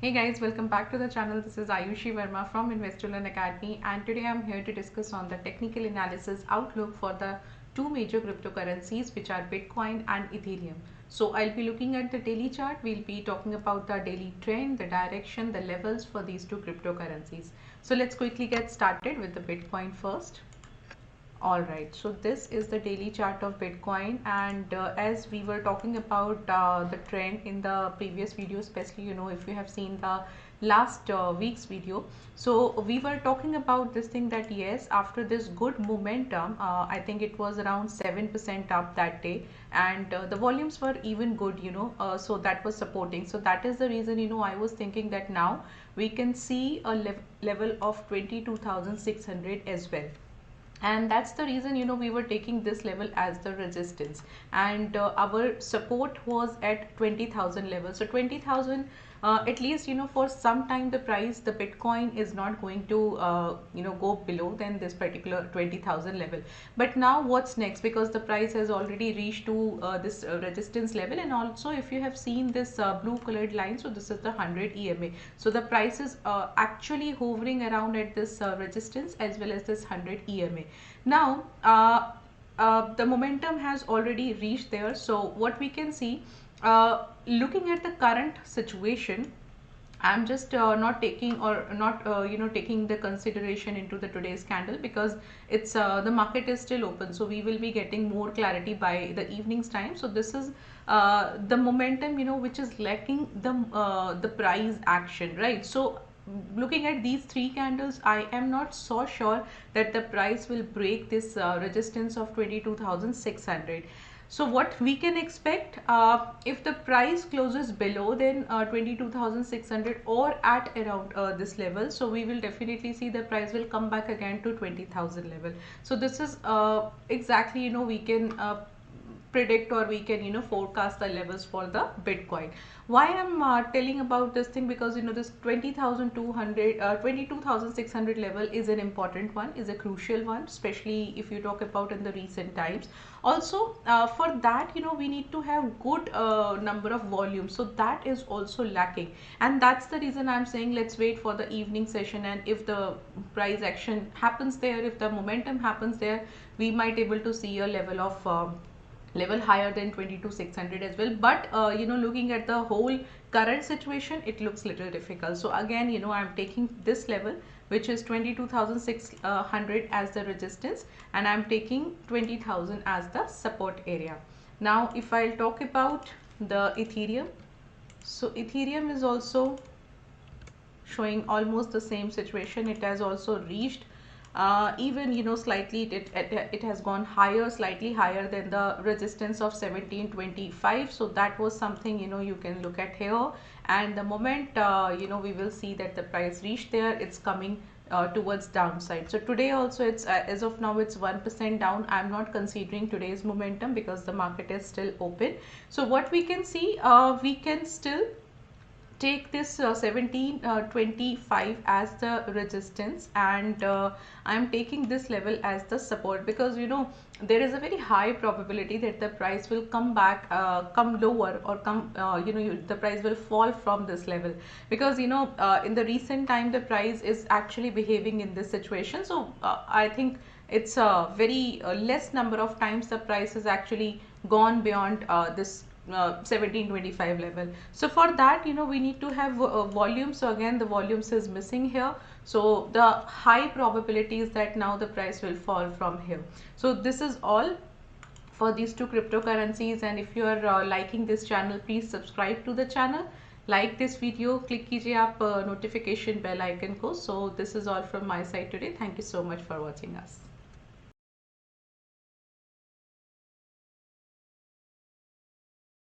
Hey guys, welcome back to the channel. This is Ayushi Verma from Investolearn Academy, and today I'm here to discuss on the technical analysis outlook for the two major cryptocurrencies, which are Bitcoin and Ethereum. So I'll be looking at the daily chart. We'll be talking about the daily trend, the direction, the levels for these two cryptocurrencies. So let's quickly get started with the Bitcoin first. Alright, so this is the daily chart of Bitcoin, and as we were talking about the trend in the previous video, especially if you have seen the last week's video, so we were talking about this thing that yes, after this good momentum, I think it was around 7% up that day, and the volumes were even good, so that was supporting. So that is the reason I was thinking that now we can see a level of 22,600 as well, and that's the reason we were taking this level as the resistance, and our support was at 20,000 level. So 20,000, at least for some time the price, the Bitcoin is not going to go below than this particular 20,000 level. But now what's next, because the price has already reached to this resistance level, and also if you have seen this blue colored line, so this is the 100 EMA. So the price is actually hovering around at this resistance as well as this 100 EMA. Now the momentum has already reached there. So what we can see, looking at the current situation, I'm just not taking or not taking the consideration into the today's candle, because it's the market is still open, so we will be getting more clarity by the evening's time. So this is the momentum which is lacking the price action, right? So looking at these three candles, I am not so sure that the price will break this resistance of 22,600. So what we can expect, if the price closes below then 22,600 or at around this level, so we will definitely see the price will come back again to 20,000 level. So this is exactly we can predict, or we can forecast the levels for the Bitcoin. Why I'm telling about this thing, because this 20,200 22,600 level is an important one, is a crucial one, especially if you talk about in the recent times. Also for that we need to have good number of volumes, so that is also lacking, and that's the reason I'm saying let's wait for the evening session, and if the price action happens there, if the momentum happens there, we might able to see a level of level higher than 22,600 as well. But looking at the whole current situation, it looks little difficult. So again I'm taking this level, which is 22,600 as the resistance, and I'm taking 20,000 as the support area. Now if I'll talk about the Ethereum, so Ethereum is also showing almost the same situation. It has also reached even slightly, it has gone higher, slightly higher than the resistance of 1725. So that was something you can look at here, and the moment we will see that the price reached there, it's coming towards downside. So today also it's as of now it's 1% down. I'm not considering today's momentum because the market is still open. So what we can see, we can still take this 1725 as the resistance, and I am taking this level as the support, because there is a very high probability that the price will come back, come lower, or come the price will fall from this level, because in the recent time the price is actually behaving in this situation. So I think it's a very less number of times the price has actually gone beyond this 1725 level. So for that we need to have volume. So again the volumes is missing here, so the high probability is that now the price will fall from here. So this is all for these two cryptocurrencies, and if you are liking this channel, please subscribe to the channel, like this video, click कीजिए आप notification bell icon को. So this is all from my side today. Thank you so much for watching us.